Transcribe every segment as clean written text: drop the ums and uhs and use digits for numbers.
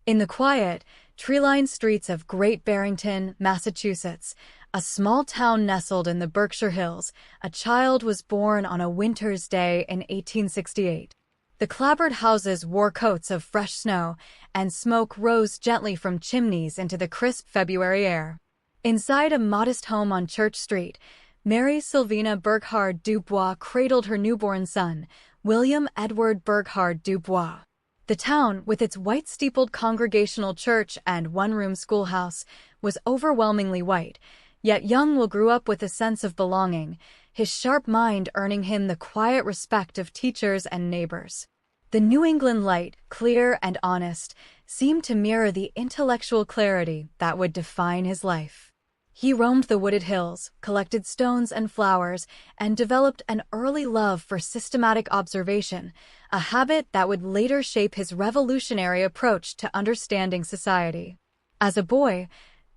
In the quiet, tree-lined streets of Great Barrington, Massachusetts, a small town nestled in the Berkshire Hills, a child was born on a winter's day in 1868. The clapboard houses wore coats of fresh snow, and smoke rose gently from chimneys into the crisp February air. Inside a modest home on Church Street, Mary Sylvina Burghard du Bois cradled her newborn son, William Edward Burghard du Bois. The town, with its white-steepled Congregational church and one-room schoolhouse, was overwhelmingly white, yet young Will grew up with a sense of belonging, his sharp mind earning him the quiet respect of teachers and neighbors. The New England light, clear and honest, seemed to mirror the intellectual clarity that would define his life. He roamed the wooded hills, collected stones and flowers, and developed an early love for systematic observation, a habit that would later shape his revolutionary approach to understanding society. As a boy,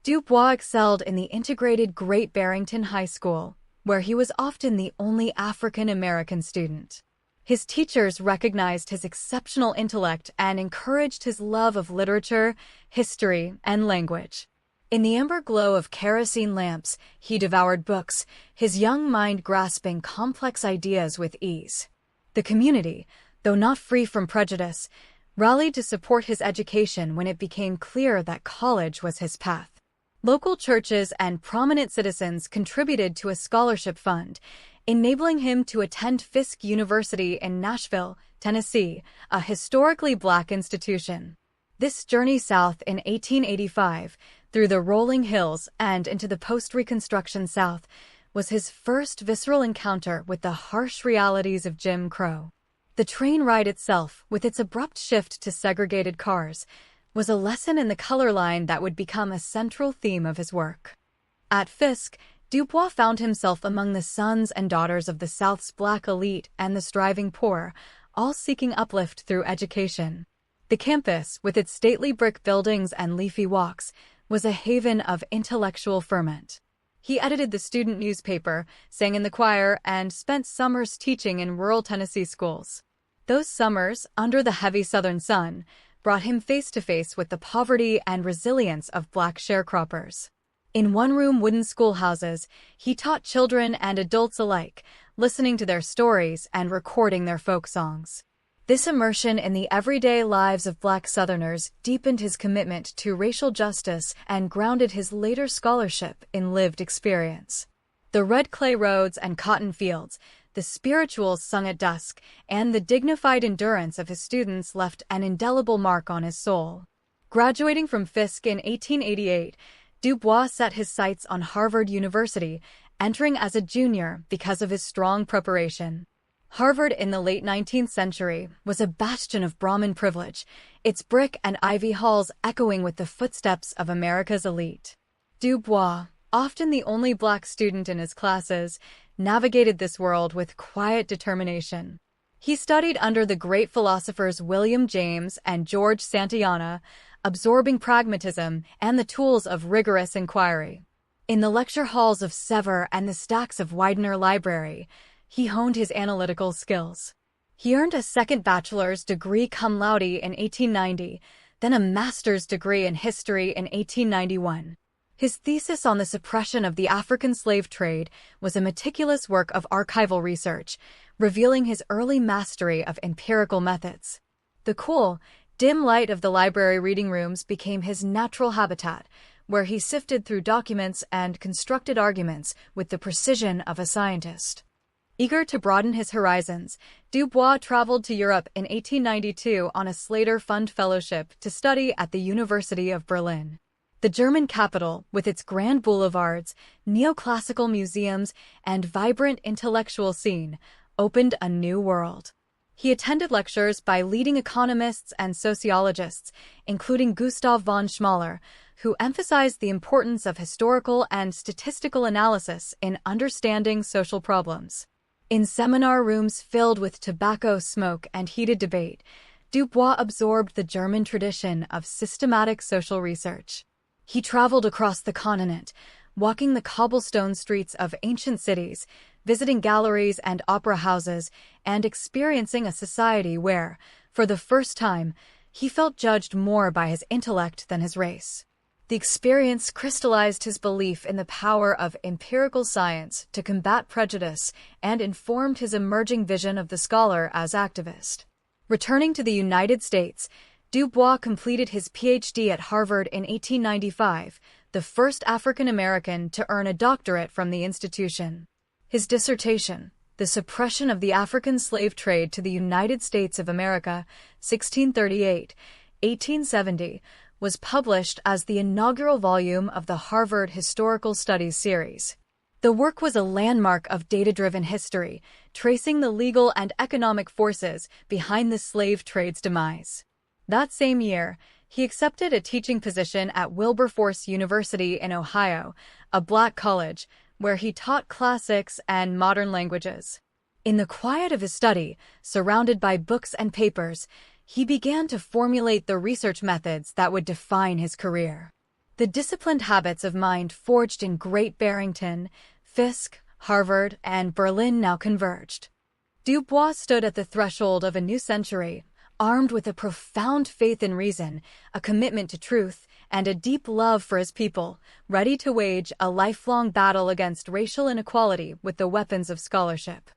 Du Bois excelled in the integrated Great Barrington High School, where he was often the only African-American student. His teachers recognized his exceptional intellect and encouraged his love of literature, history, and language. In the amber glow of kerosene lamps, he devoured books, his young mind grasping complex ideas with ease. The community, though not free from prejudice, rallied to support his education when it became clear that college was his path. Local churches and prominent citizens contributed to a scholarship fund, enabling him to attend Fisk University in Nashville, Tennessee, a historically Black institution. This journey south in 1885, through the rolling hills and into the post-Reconstruction South, was his first visceral encounter with the harsh realities of Jim Crow. The train ride itself, with its abrupt shift to segregated cars, was a lesson in the color line that would become a central theme of his work. At Fisk, Du Bois found himself among the sons and daughters of the South's Black elite and the striving poor, all seeking uplift through education. The campus, with its stately brick buildings and leafy walks, was a haven of intellectual ferment. He edited the student newspaper, sang in the choir, and spent summers teaching in rural Tennessee schools. Those summers, under the heavy southern sun, brought him face to face with the poverty and resilience of Black sharecroppers. In one-room wooden schoolhouses, he taught children and adults alike, listening to their stories and recording their folk songs. This immersion in the everyday lives of Black Southerners deepened his commitment to racial justice and grounded his later scholarship in lived experience. The red clay roads and cotton fields, the spirituals sung at dusk, and the dignified endurance of his students left an indelible mark on his soul. Graduating from Fisk in 1888, Du Bois set his sights on Harvard University, entering as a junior because of his strong preparation. Harvard in the late 19th century was a bastion of Brahmin privilege, its brick and ivy halls echoing with the footsteps of America's elite. Du Bois, often the only Black student in his classes, navigated this world with quiet determination. He studied under the great philosophers William James and George Santayana, absorbing pragmatism and the tools of rigorous inquiry. In the lecture halls of Sever and the stacks of Widener Library, he honed his analytical skills. He earned a second bachelor's degree cum laude in 1890, then a master's degree in history in 1891. His thesis on the suppression of the African slave trade was a meticulous work of archival research, revealing his early mastery of empirical methods. The cool, dim light of the library reading rooms became his natural habitat, where he sifted through documents and constructed arguments with the precision of a scientist. Eager to broaden his horizons, Du Bois traveled to Europe in 1892 on a Slater Fund Fellowship to study at the University of Berlin. The German capital, with its grand boulevards, neoclassical museums, and vibrant intellectual scene, opened a new world. He attended lectures by leading economists and sociologists, including Gustav von Schmaler, who emphasized the importance of historical and statistical analysis in understanding social problems. In seminar rooms filled with tobacco smoke and heated debate, Du Bois absorbed the German tradition of systematic social research. He traveled across the continent, walking the cobblestone streets of ancient cities, visiting galleries and opera houses, and experiencing a society where, for the first time, He felt judged more by his intellect than his race. The experience crystallized his belief in the power of empirical science to combat prejudice and informed his emerging vision of the scholar as activist. Returning to the United States, Du Bois completed his Ph.D. at Harvard in 1895, the first African American to earn a doctorate from the institution. His dissertation, The Suppression of the African Slave Trade to the United States of America, 1638-1870, was published as the inaugural volume of the Harvard Historical Studies series. The work was a landmark of data-driven history, tracing the legal and economic forces behind the slave trade's demise. That same year, he accepted a teaching position at Wilberforce University in Ohio, a black college, where he taught classics and modern languages. In the quiet of his study, surrounded by books and papers, he began to formulate the research methods that would define his career. The disciplined habits of mind forged in Great Barrington, Fisk, Harvard, and Berlin now converged. Du Bois stood at the threshold of a new century, armed with a profound faith in reason, a commitment to truth, and a deep love for his people, ready to wage a lifelong battle against racial inequality with the weapons of scholarship.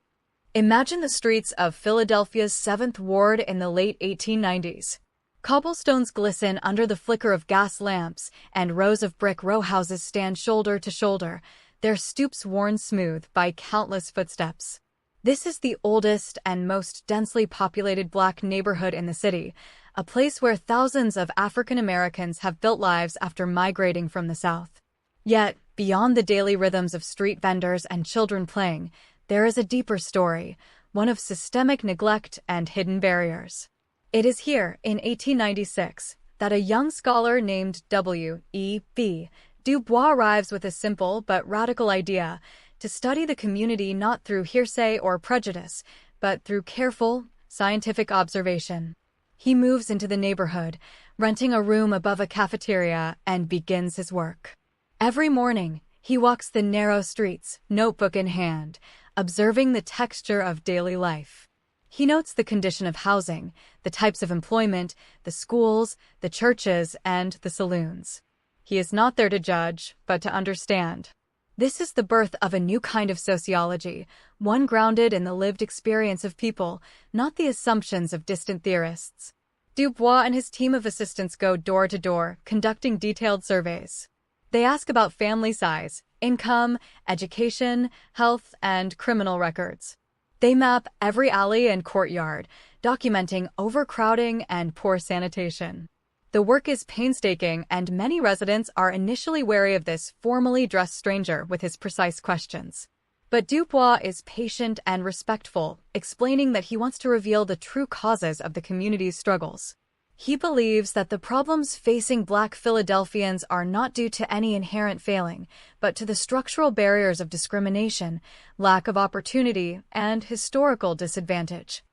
Imagine the streets of Philadelphia's 7th Ward in the late 1890s. Cobblestones glisten under the flicker of gas lamps, and rows of brick row houses stand shoulder to shoulder, their stoops worn smooth by countless footsteps. This is the oldest and most densely populated black neighborhood in the city, a place where thousands of African Americans have built lives after migrating from the South. Yet, beyond the daily rhythms of street vendors and children playing, there is a deeper story, one of systemic neglect and hidden barriers. It is here, in 1896, that a young scholar named W.E.B. Du Bois arrives with a simple but radical idea: to study the community not through hearsay or prejudice, but through careful, scientific observation. He moves into the neighborhood, renting a room above a cafeteria, and begins his work. Every morning, he walks the narrow streets, notebook in hand, observing the texture of daily life. He notes the condition of housing, the types of employment, the schools, the churches, and the saloons. He is not there to judge, but to understand. This is the birth of a new kind of sociology, one grounded in the lived experience of people, not the assumptions of distant theorists. Du Bois and his team of assistants go door to door, conducting detailed surveys. They ask about family size, income, education, health, and criminal records. They map every alley and courtyard, documenting overcrowding and poor sanitation. The work is painstaking, and many residents are initially wary of this formally dressed stranger with his precise questions. But Du Bois is patient and respectful, explaining that he wants to reveal the true causes of the community's struggles. He believes that the problems facing Black Philadelphians are not due to any inherent failing, but to the structural barriers of discrimination, lack of opportunity, and historical disadvantage.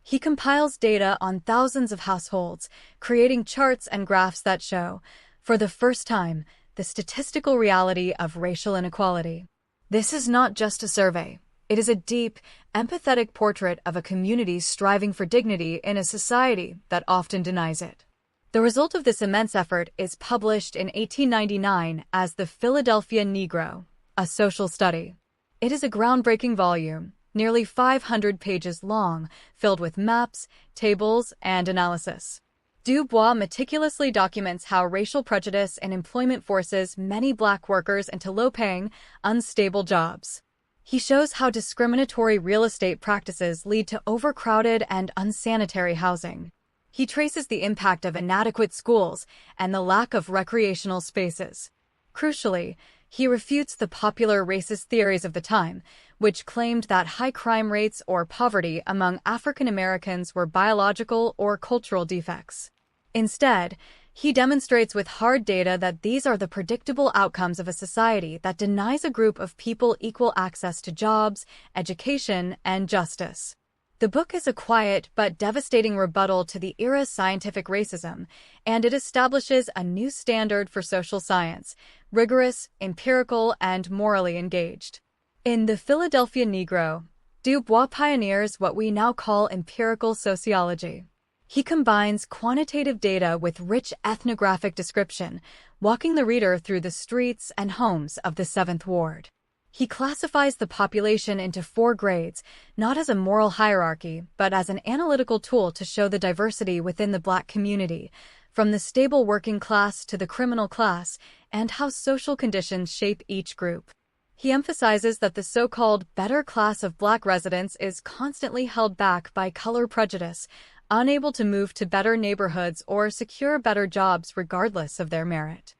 He compiles data on thousands of households, creating charts and graphs that show, for the first time, the statistical reality of racial inequality. This is not just a survey. It is a deep, empathetic portrait of a community striving for dignity in a society that often denies it. The result of this immense effort is published in 1899 as the Philadelphia Negro, a social study. It is a groundbreaking volume, nearly 500 pages long, filled with maps, tables, and analysis. Du Bois meticulously documents how racial prejudice in employment forces many Black workers into low-paying, unstable jobs. He shows how discriminatory real estate practices lead to overcrowded and unsanitary housing. He traces the impact of inadequate schools and the lack of recreational spaces. Crucially, he refutes the popular racist theories of the time, which claimed that high crime rates or poverty among African Americans were biological or cultural defects. Instead, he demonstrates with hard data that these are the predictable outcomes of a society that denies a group of people equal access to jobs, education, and justice. The book is a quiet but devastating rebuttal to the era's scientific racism, and it establishes a new standard for social science: rigorous, empirical, and morally engaged. In The Philadelphia Negro, Du Bois pioneers what we now call empirical sociology. He combines quantitative data with rich ethnographic description, walking the reader through the streets and homes of the 7th Ward. He classifies the population into 4 grades, not as a moral hierarchy, but as an analytical tool to show the diversity within the Black community, from the stable working class to the criminal class, and how social conditions shape each group. He emphasizes that the so-called better class of Black residents is constantly held back by color prejudice, unable to move to better neighborhoods or secure better jobs regardless of their merit.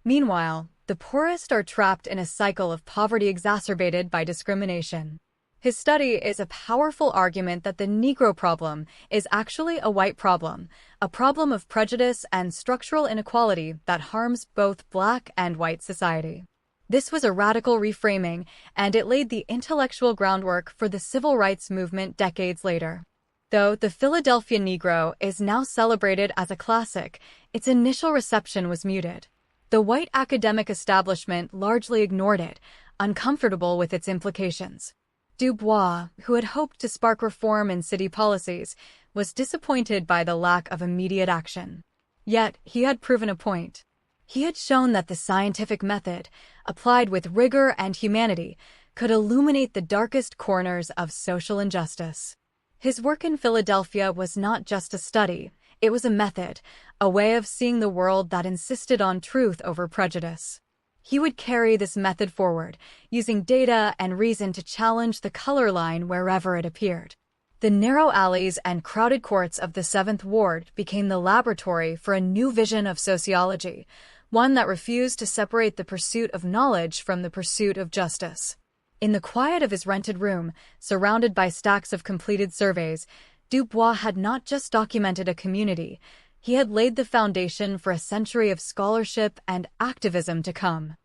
Meanwhile, the poorest are trapped in a cycle of poverty exacerbated by discrimination. His study is a powerful argument that the Negro problem is actually a white problem, a problem of prejudice and structural inequality that harms both Black and white society. This was a radical reframing, and it laid the intellectual groundwork for the civil rights movement decades later. Though The Philadelphia Negro is now celebrated as a classic, its initial reception was muted. The white academic establishment largely ignored it, uncomfortable with its implications. Du Bois, who had hoped to spark reform in city policies, was disappointed by the lack of immediate action. Yet, he had proven a point. He had shown that the scientific method, applied with rigor and humanity, could illuminate the darkest corners of social injustice. His work in Philadelphia was not just a study, it was a method, a way of seeing the world that insisted on truth over prejudice. He would carry this method forward, using data and reason to challenge the color line wherever it appeared. The narrow alleys and crowded courts of the 7th Ward became the laboratory for a new vision of sociology, one that refused to separate the pursuit of knowledge from the pursuit of justice. In the quiet of his rented room, surrounded by stacks of completed surveys, Du Bois had not just documented a community, he had laid the foundation for a century of scholarship and activism to come.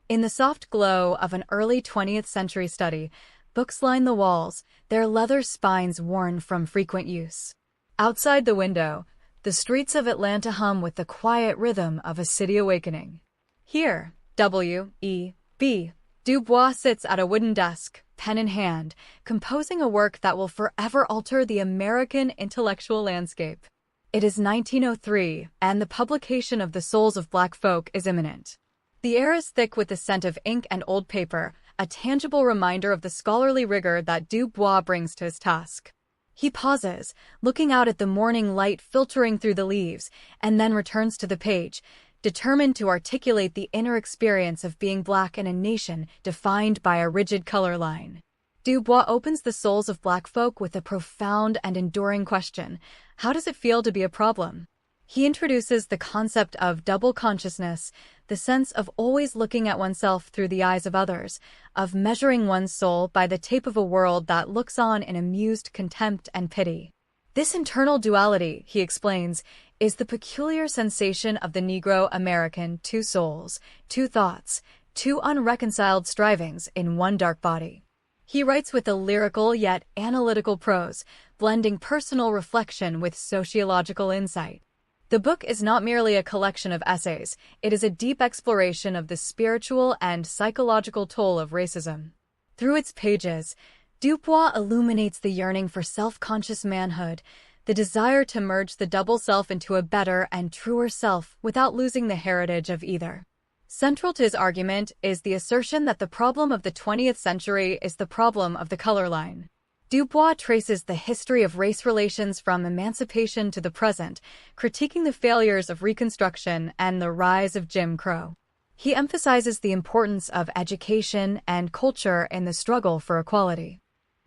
In the soft glow of an early 20th century study, books line the walls, their leather spines worn from frequent use. Outside the window, the streets of Atlanta hum with the quiet rhythm of a city awakening. Here, W.E.B. Du Bois sits at a wooden desk, pen in hand, composing a work that will forever alter the American intellectual landscape. It is 1903, and the publication of The Souls of Black Folk is imminent. The air is thick with the scent of ink and old paper, a tangible reminder of the scholarly rigor that Du Bois brings to his task. He pauses, looking out at the morning light filtering through the leaves, and then returns to the page, determined to articulate the inner experience of being Black in a nation defined by a rigid color line. Du Bois opens The Souls of Black Folk with a profound and enduring question: how does it feel to be a problem? He introduces the concept of double consciousness, the sense of always looking at oneself through the eyes of others, of measuring one's soul by the tape of a world that looks on in amused contempt and pity. This internal duality, he explains, is the peculiar sensation of the Negro American: two souls, two thoughts, two unreconciled strivings in one dark body. He writes with a lyrical yet analytical prose, blending personal reflection with sociological insight. The book is not merely a collection of essays, it is a deep exploration of the spiritual and psychological toll of racism. Through its pages, Du Bois illuminates the yearning for self-conscious manhood, the desire to merge the double self into a better and truer self without losing the heritage of either. Central to his argument is the assertion that the problem of the 20th century is the problem of the color line. Du Bois traces the history of race relations from emancipation to the present, critiquing the failures of Reconstruction and the rise of Jim Crow. He emphasizes the importance of education and culture in the struggle for equality.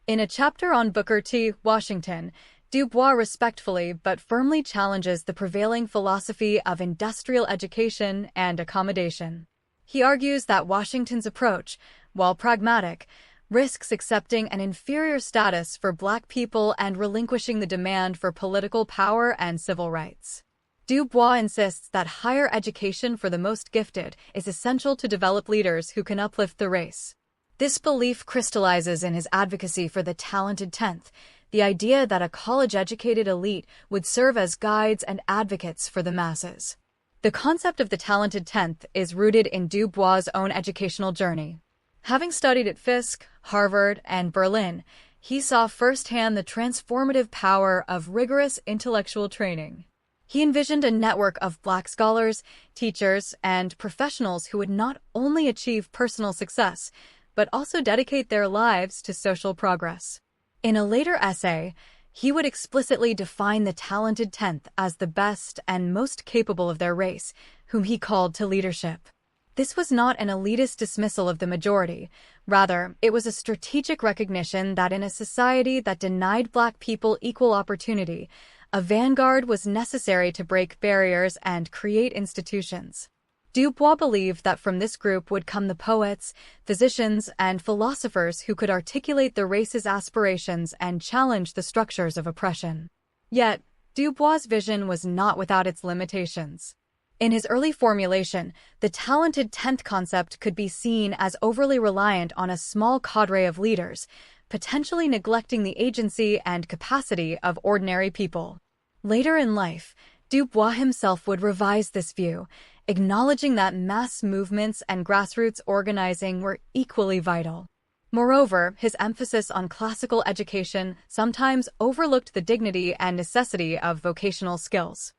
In a chapter on Booker T. Washington, Du Bois respectfully but firmly challenges the prevailing philosophy of industrial education and accommodation. He argues that Washington's approach, while pragmatic, risks accepting an inferior status for Black people and relinquishing the demand for political power and civil rights. Du Bois insists that higher education for the most gifted is essential to develop leaders who can uplift the race. This belief crystallizes in his advocacy for the talented 10th, the idea that a college-educated elite would serve as guides and advocates for the masses. The concept of the talented 10th is rooted in Du Bois' own educational journey. Having studied at Fisk, Harvard, and Berlin, he saw firsthand the transformative power of rigorous intellectual training. He envisioned a network of Black scholars, teachers, and professionals who would not only achieve personal success, but also dedicate their lives to social progress. In a later essay, he would explicitly define the talented 10th as the best and most capable of their race, whom he called to leadership. This was not an elitist dismissal of the majority. Rather, it was a strategic recognition that in a society that denied Black people equal opportunity, a vanguard was necessary to break barriers and create institutions. Du Bois believed that from this group would come the poets, physicians, and philosophers who could articulate the race's aspirations and challenge the structures of oppression. Yet, Du Bois' vision was not without its limitations. In his early formulation, the talented 10th concept could be seen as overly reliant on a small cadre of leaders, potentially neglecting the agency and capacity of ordinary people. Later in life, Du Bois himself would revise this view, acknowledging that mass movements and grassroots organizing were equally vital. Moreover, his emphasis on classical education sometimes overlooked the dignity and necessity of vocational skills.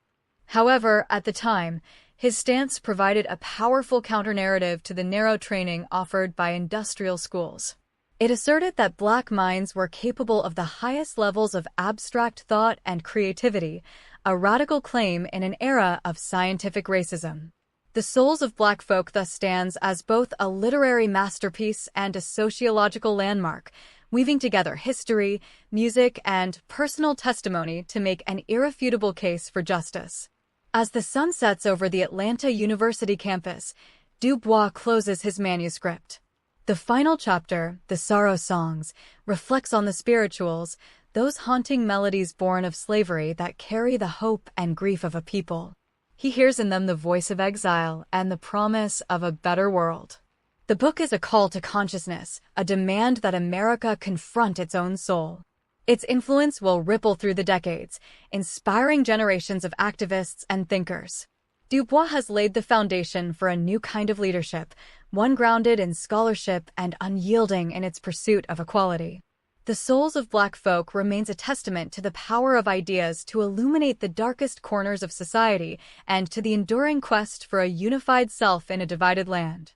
However, at the time, his stance provided a powerful counter-narrative to the narrow training offered by industrial schools. It asserted that Black minds were capable of the highest levels of abstract thought and creativity, a radical claim in an era of scientific racism. The Souls of Black Folk thus stands as both a literary masterpiece and a sociological landmark, weaving together history, music, and personal testimony to make an irrefutable case for justice. As the sun sets over the Atlanta University campus, Du Bois closes his manuscript. The final chapter, The Sorrow Songs, reflects on the spirituals, those haunting melodies born of slavery that carry the hope and grief of a people. He hears in them the voice of exile and the promise of a better world. The book is a call to consciousness, a demand that America confront its own soul. Its influence will ripple through the decades, inspiring generations of activists and thinkers. Du Bois has laid the foundation for a new kind of leadership, one grounded in scholarship and unyielding in its pursuit of equality. The Souls of Black Folk remains a testament to the power of ideas to illuminate the darkest corners of society and to the enduring quest for a unified self in a divided land.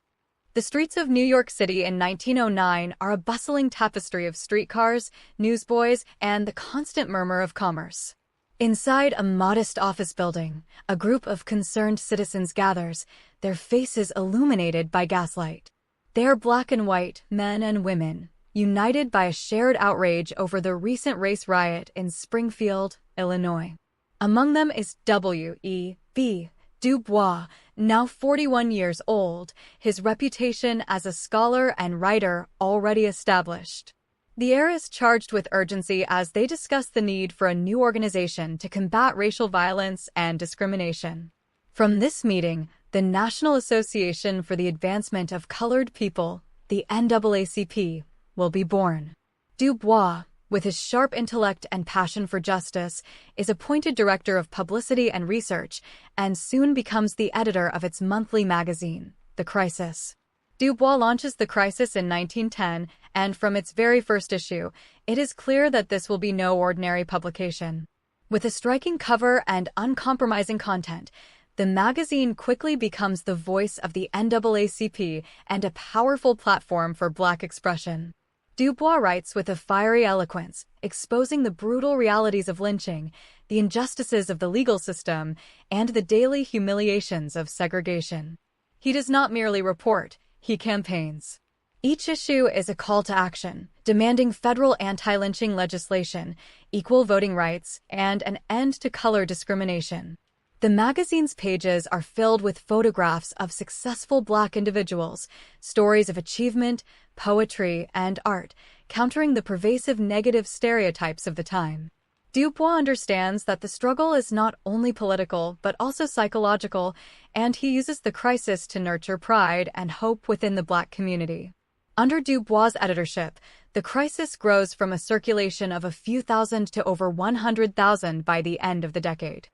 The streets of New York City in 1909 are a bustling tapestry of streetcars, newsboys, and the constant murmur of commerce. Inside a modest office building, a group of concerned citizens gathers, their faces illuminated by gaslight. They are Black and white, men and women, united by a shared outrage over the recent race riot in Springfield, Illinois. Among them is W.E.B. Du Bois, now 41 years old, his reputation as a scholar and writer already established. The air is charged with urgency as they discuss the need for a new organization to combat racial violence and discrimination. From this meeting, the National Association for the Advancement of Colored People, the NAACP, will be born. Du Bois, with his sharp intellect and passion for justice, is appointed director of publicity and research and soon becomes the editor of its monthly magazine, The Crisis. Du Bois launches The Crisis in 1910, and from its very first issue, it is clear that this will be no ordinary publication. With a striking cover and uncompromising content, the magazine quickly becomes the voice of the NAACP and a powerful platform for Black expression. Du Bois writes with a fiery eloquence, exposing the brutal realities of lynching, the injustices of the legal system, and the daily humiliations of segregation. He does not merely report, he campaigns. Each issue is a call to action, demanding federal anti-lynching legislation, equal voting rights, and an end to color discrimination. The magazine's pages are filled with photographs of successful Black individuals, stories of achievement, poetry, and art, countering the pervasive negative stereotypes of the time. Du Bois understands that the struggle is not only political but also psychological, and he uses the crisis to nurture pride and hope within the Black community. Under Du Bois' editorship, the crisis grows from a circulation of a few thousand to over 100,000 by the end of the decade.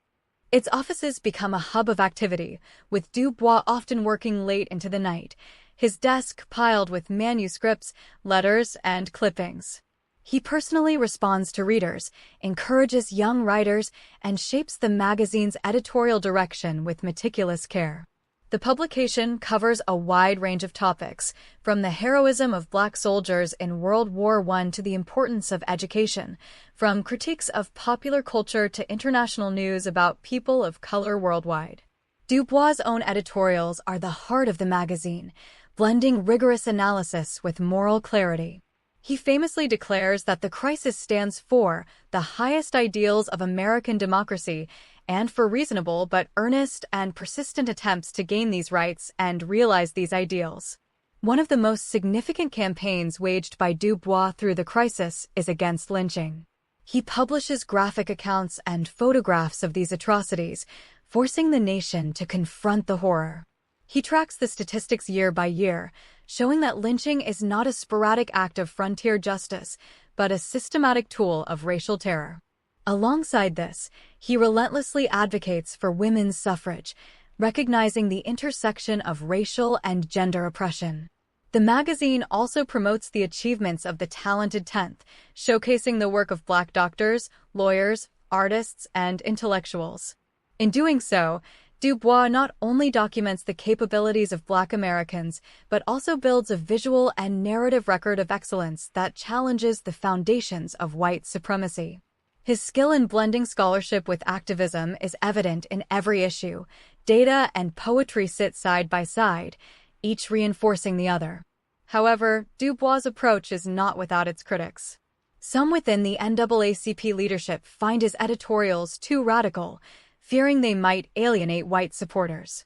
Its offices become a hub of activity, with Du Bois often working late into the night, his desk piled with manuscripts, letters, and clippings. He personally responds to readers, encourages young writers, and shapes the magazine's editorial direction with meticulous care. The publication covers a wide range of topics, from the heroism of Black soldiers in World War I to the importance of education, from critiques of popular culture to international news about people of color worldwide. Du Bois' own editorials are the heart of the magazine, blending rigorous analysis with moral clarity. He famously declares that the crisis stands for the highest ideals of American democracy and for reasonable but earnest and persistent attempts to gain these rights and realize these ideals. One of the most significant campaigns waged by Du Bois through the crisis is against lynching. He publishes graphic accounts and photographs of these atrocities, forcing the nation to confront the horror. He tracks the statistics year by year, showing that lynching is not a sporadic act of frontier justice, but a systematic tool of racial terror. Alongside this, he relentlessly advocates for women's suffrage, recognizing the intersection of racial and gender oppression. The magazine also promotes the achievements of the talented 10th, showcasing the work of Black doctors, lawyers, artists, and intellectuals. In doing so, Du Bois not only documents the capabilities of Black Americans, but also builds a visual and narrative record of excellence that challenges the foundations of white supremacy. His skill in blending scholarship with activism is evident in every issue. Data and poetry sit side by side, each reinforcing the other. However, Du Bois' approach is not without its critics. Some within the NAACP leadership find his editorials too radical, fearing they might alienate white supporters.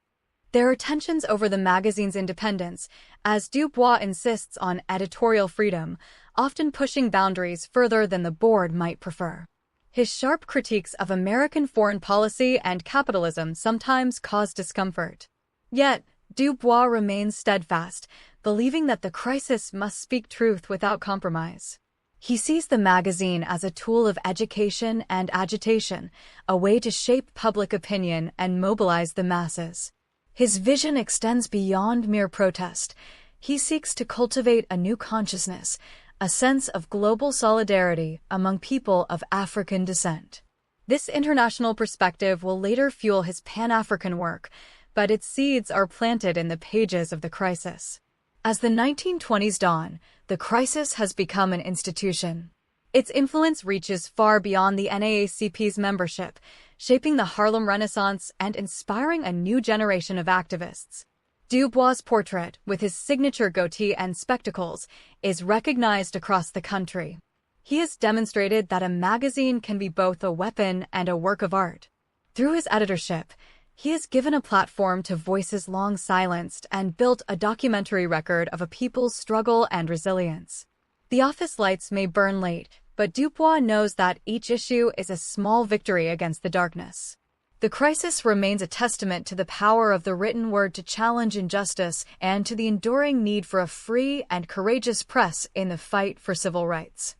There are tensions over the magazine's independence, as Du Bois insists on editorial freedom, often pushing boundaries further than the board might prefer. His sharp critiques of American foreign policy and capitalism sometimes cause discomfort. Yet, Du Bois remains steadfast, believing that the crisis must speak truth without compromise. He sees the magazine as a tool of education and agitation, a way to shape public opinion and mobilize the masses. His vision extends beyond mere protest. He seeks to cultivate a new consciousness, a sense of global solidarity among people of African descent. This international perspective will later fuel his Pan-African work, but its seeds are planted in the pages of the crisis. As the 1920s dawn, the crisis has become an institution. Its influence reaches far beyond the NAACP's membership, shaping the Harlem Renaissance and inspiring a new generation of activists. Du Bois' portrait, with his signature goatee and spectacles, is recognized across the country. He has demonstrated that a magazine can be both a weapon and a work of art. Through his editorship, he has given a platform to voices long silenced and built a documentary record of a people's struggle and resilience. The office lights may burn late, but Du Bois knows that each issue is a small victory against the darkness. The crisis remains a testament to the power of the written word to challenge injustice and to the enduring need for a free and courageous press in the fight for civil rights.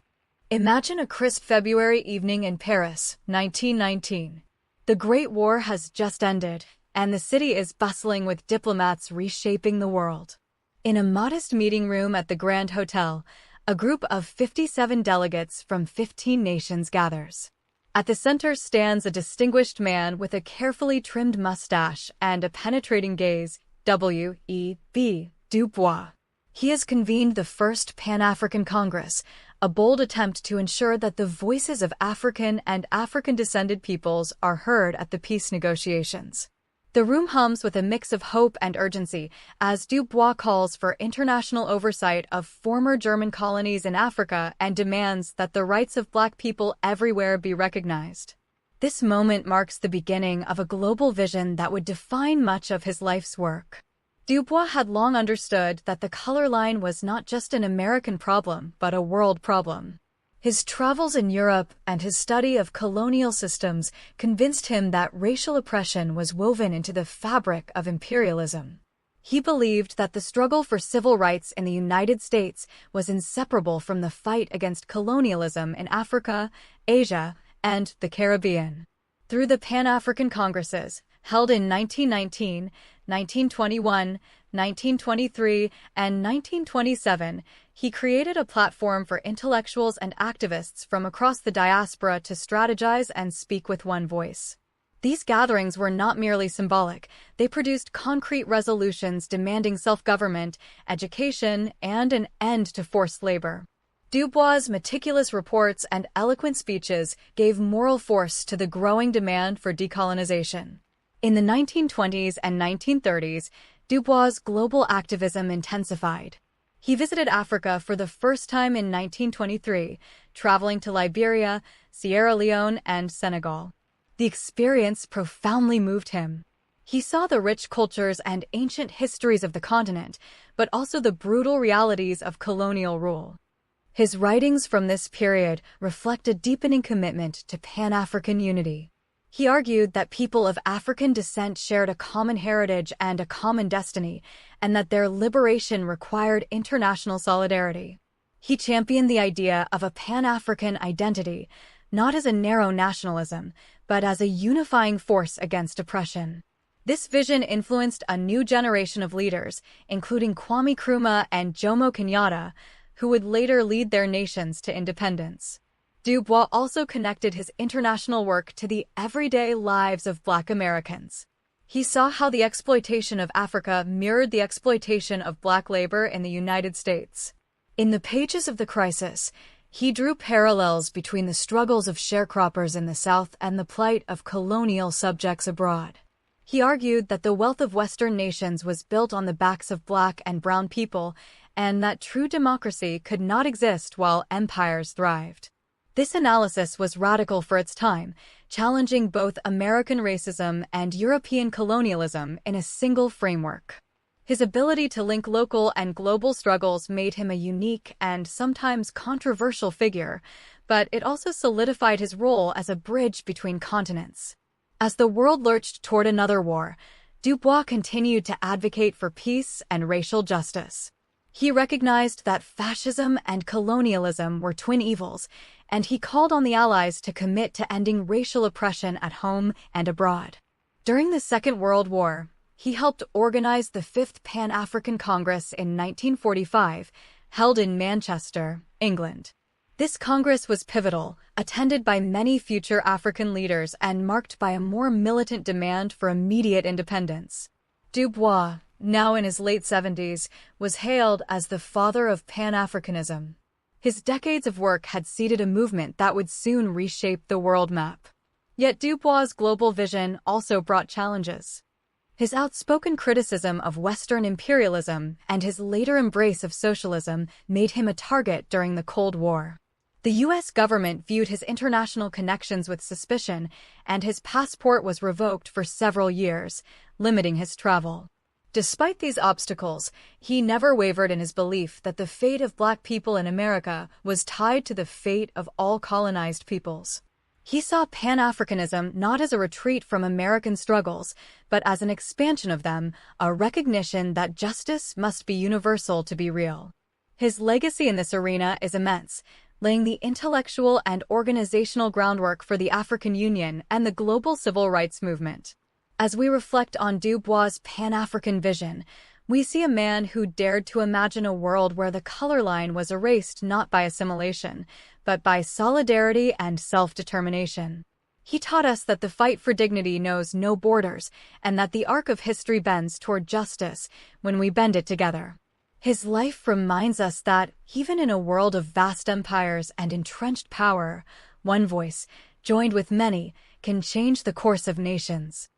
Imagine a crisp February evening in Paris, 1919. The Great War has just ended, and the city is bustling with diplomats reshaping the world. In a modest meeting room at the Grand Hotel, a group of 57 delegates from 15 nations gathers. At the center stands a distinguished man with a carefully trimmed mustache and a penetrating gaze, W.E.B. Du Bois. He has convened the first Pan-African Congress, a bold attempt to ensure that the voices of African and African-descended peoples are heard at the peace negotiations. The room hums with a mix of hope and urgency as Du Bois calls for international oversight of former German colonies in Africa and demands that the rights of Black people everywhere be recognized. This moment marks the beginning of a global vision that would define much of his life's work. Du Bois had long understood that the color line was not just an American problem, but a world problem. His travels in Europe and his study of colonial systems convinced him that racial oppression was woven into the fabric of imperialism. He believed that the struggle for civil rights in the United States was inseparable from the fight against colonialism in Africa, Asia, and the Caribbean. Through the Pan-African Congresses, held in 1919, 1921, 1923, and 1927, He created a platform for intellectuals and activists from across the diaspora to strategize and speak with one voice. These gatherings were not merely symbolic. They produced concrete resolutions demanding self-government, education, and an end to forced labor. Du Bois' meticulous reports and eloquent speeches gave moral force to the growing demand for decolonization. In the 1920s and 1930s, Du Bois' global activism intensified. He visited Africa for the first time in 1923, traveling to Liberia, Sierra Leone, and Senegal. The experience profoundly moved him. He saw the rich cultures and ancient histories of the continent, but also the brutal realities of colonial rule. His writings from this period reflect a deepening commitment to Pan-African unity. He argued that people of African descent shared a common heritage and a common destiny, and that their liberation required international solidarity. He championed the idea of a Pan-African identity, not as a narrow nationalism, but as a unifying force against oppression. This vision influenced a new generation of leaders, including Kwame Nkrumah and Jomo Kenyatta, who would later lead their nations to independence. Du Bois also connected his international work to the everyday lives of Black Americans. He saw how the exploitation of Africa mirrored the exploitation of Black labor in the United States. In the pages of The Crisis, he drew parallels between the struggles of sharecroppers in the South and the plight of colonial subjects abroad. He argued that the wealth of Western nations was built on the backs of Black and brown people, and that true democracy could not exist while empires thrived. This analysis was radical for its time, challenging both American racism and European colonialism in a single framework. His ability to link local and global struggles made him a unique and sometimes controversial figure, but it also solidified his role as a bridge between continents. As the world lurched toward another war, Du Bois continued to advocate for peace and racial justice. He recognized that fascism and colonialism were twin evils, and he called on the Allies to commit to ending racial oppression at home and abroad. During the Second World War, he helped organize the Fifth Pan-African Congress in 1945, held in Manchester, England. This Congress was pivotal, attended by many future African leaders and marked by a more militant demand for immediate independence. Du Bois, now in his late 70s, was hailed as the father of Pan-Africanism. His decades of work had seeded a movement that would soon reshape the world map. Yet Du Bois' global vision also brought challenges. His outspoken criticism of Western imperialism and his later embrace of socialism made him a target during the Cold War. The U.S. government viewed his international connections with suspicion, and his passport was revoked for several years, limiting his travel. Despite these obstacles, he never wavered in his belief that the fate of Black people in America was tied to the fate of all colonized peoples. He saw Pan-Africanism not as a retreat from American struggles, but as an expansion of them, a recognition that justice must be universal to be real. His legacy in this arena is immense, laying the intellectual and organizational groundwork for the African Union and the global civil rights movement. As we reflect on Du Bois' Pan-African vision, we see a man who dared to imagine a world where the color line was erased not by assimilation, but by solidarity and self-determination. He taught us that the fight for dignity knows no borders, and that the arc of history bends toward justice when we bend it together. His life reminds us that, even in a world of vast empires and entrenched power, one voice, joined with many, can change the course of nations.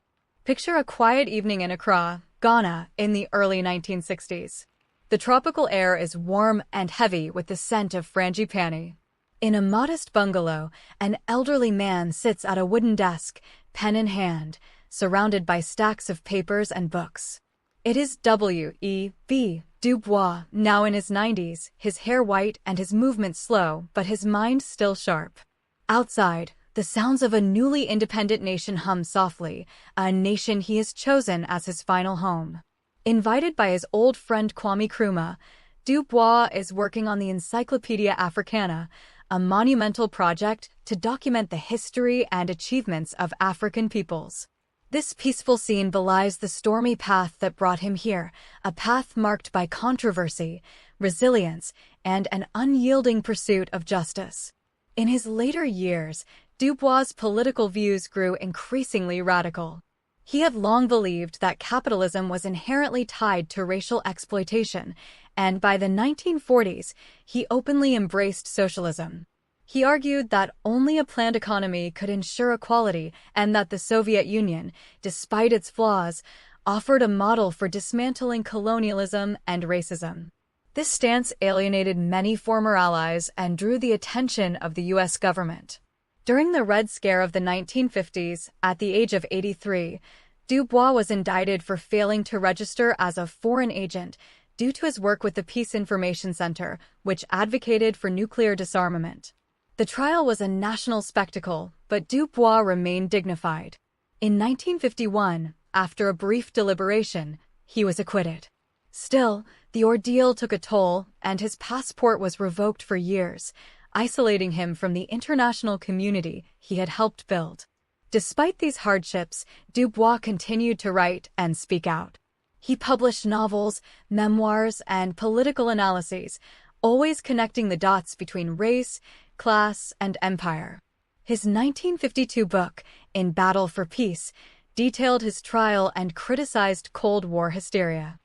Picture a quiet evening in Accra, Ghana, in the early 1960s. The tropical air is warm and heavy with the scent of frangipani. In a modest bungalow, an elderly man sits at a wooden desk, pen in hand, surrounded by stacks of papers and books. It is W.E.B. Du Bois, now in his 90s, his hair white and his movement slow, but his mind still sharp. Outside, the sounds of a newly independent nation hum softly, a nation he has chosen as his final home. Invited by his old friend Kwame Nkrumah, Du Bois is working on the Encyclopedia Africana, a monumental project to document the history and achievements of African peoples. This peaceful scene belies the stormy path that brought him here, a path marked by controversy, resilience, and an unyielding pursuit of justice. In his later years, Du Bois' political views grew increasingly radical. He had long believed that capitalism was inherently tied to racial exploitation, and by the 1940s, he openly embraced socialism. He argued that only a planned economy could ensure equality and that the Soviet Union, despite its flaws, offered a model for dismantling colonialism and racism. This stance alienated many former allies and drew the attention of the U.S. government. During the Red Scare of the 1950s, at the age of 83, Du Bois was indicted for failing to register as a foreign agent due to his work with the Peace Information Center, which advocated for nuclear disarmament. The trial was a national spectacle, but Du Bois remained dignified. In 1951, after a brief deliberation, he was acquitted. Still, the ordeal took a toll, and his passport was revoked for years, isolating him from the international community he had helped build. Despite these hardships, Du Bois continued to write and speak out. He published novels, memoirs, and political analyses, always connecting the dots between race, class, and empire. His 1952 book, In Battle for Peace, detailed his trial and criticized Cold War hysteria.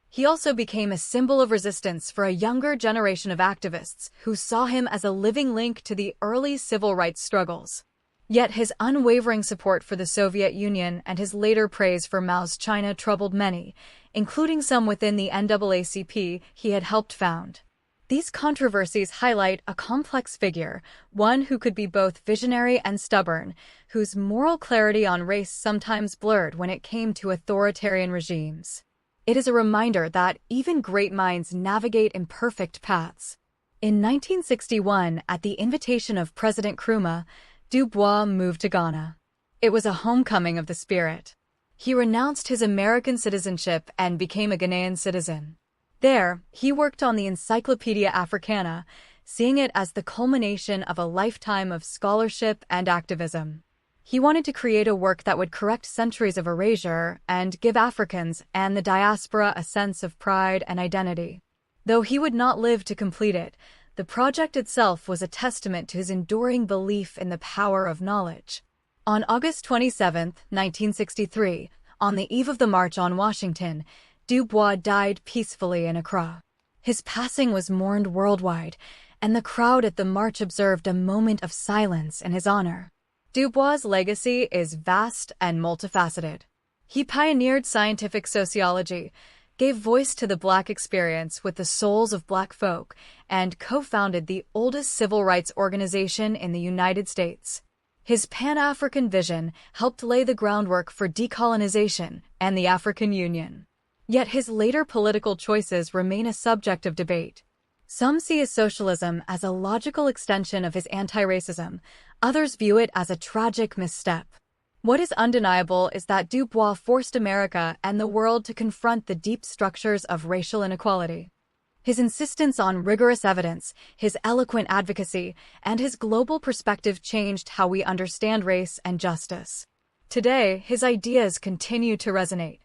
He also became a symbol of resistance for a younger generation of activists who saw him as a living link to the early civil rights struggles. Yet his unwavering support for the Soviet Union and his later praise for Mao's China troubled many, including some within the NAACP he had helped found. These controversies highlight a complex figure, one who could be both visionary and stubborn, whose moral clarity on race sometimes blurred when it came to authoritarian regimes. It is a reminder that even great minds navigate imperfect paths. In 1961, at the invitation of President Nkrumah, Du Bois moved to Ghana. It was a homecoming of the spirit. He renounced his American citizenship and became a Ghanaian citizen. There, he worked on the Encyclopedia Africana, seeing it as the culmination of a lifetime of scholarship and activism. He wanted to create a work that would correct centuries of erasure and give Africans and the diaspora a sense of pride and identity. Though he would not live to complete it, the project itself was a testament to his enduring belief in the power of knowledge. On August 27, 1963, on the eve of the March on Washington, Du Bois died peacefully in Accra. His passing was mourned worldwide, and the crowd at the march observed a moment of silence in his honor. Du Bois' legacy is vast and multifaceted. He pioneered scientific sociology, gave voice to the Black experience with the souls of Black folk, and co-founded the oldest civil rights organization in the United States. His Pan-African vision helped lay the groundwork for decolonization and the African Union. Yet his later political choices remain a subject of debate. Some see his socialism as a logical extension of his anti-racism, others view it as a tragic misstep. What is undeniable is that Du Bois forced America and the world to confront the deep structures of racial inequality. His insistence on rigorous evidence, his eloquent advocacy, and his global perspective changed how we understand race and justice. Today, his ideas continue to resonate.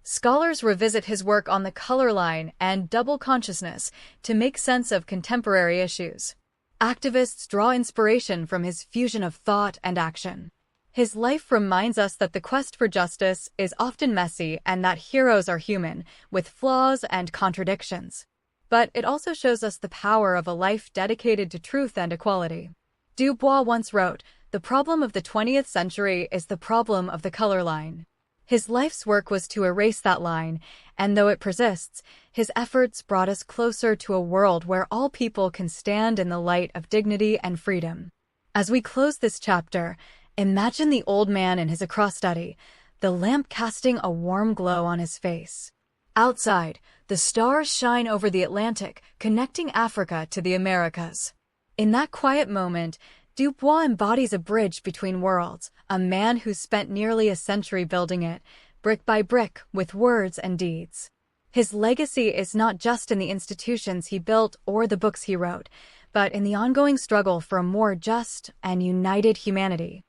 Scholars revisit his work on the color line and double consciousness to make sense of contemporary issues. Activists draw inspiration from his fusion of thought and action. His life reminds us that the quest for justice is often messy and that heroes are human, with flaws and contradictions. But it also shows us the power of a life dedicated to truth and equality. Du Bois once wrote, "The problem of the 20th century is the problem of the color line." His life's work was to erase that line, and though it persists, his efforts brought us closer to a world where all people can stand in the light of dignity and freedom. As we close this chapter, imagine the old man in his Accra study, the lamp casting a warm glow on his face. Outside, the stars shine over the Atlantic, connecting Africa to the Americas. In that quiet moment, Du Bois embodies a bridge between worlds, a man who spent nearly a century building it, brick by brick, with words and deeds. His legacy is not just in the institutions he built or the books he wrote, but in the ongoing struggle for a more just and united humanity.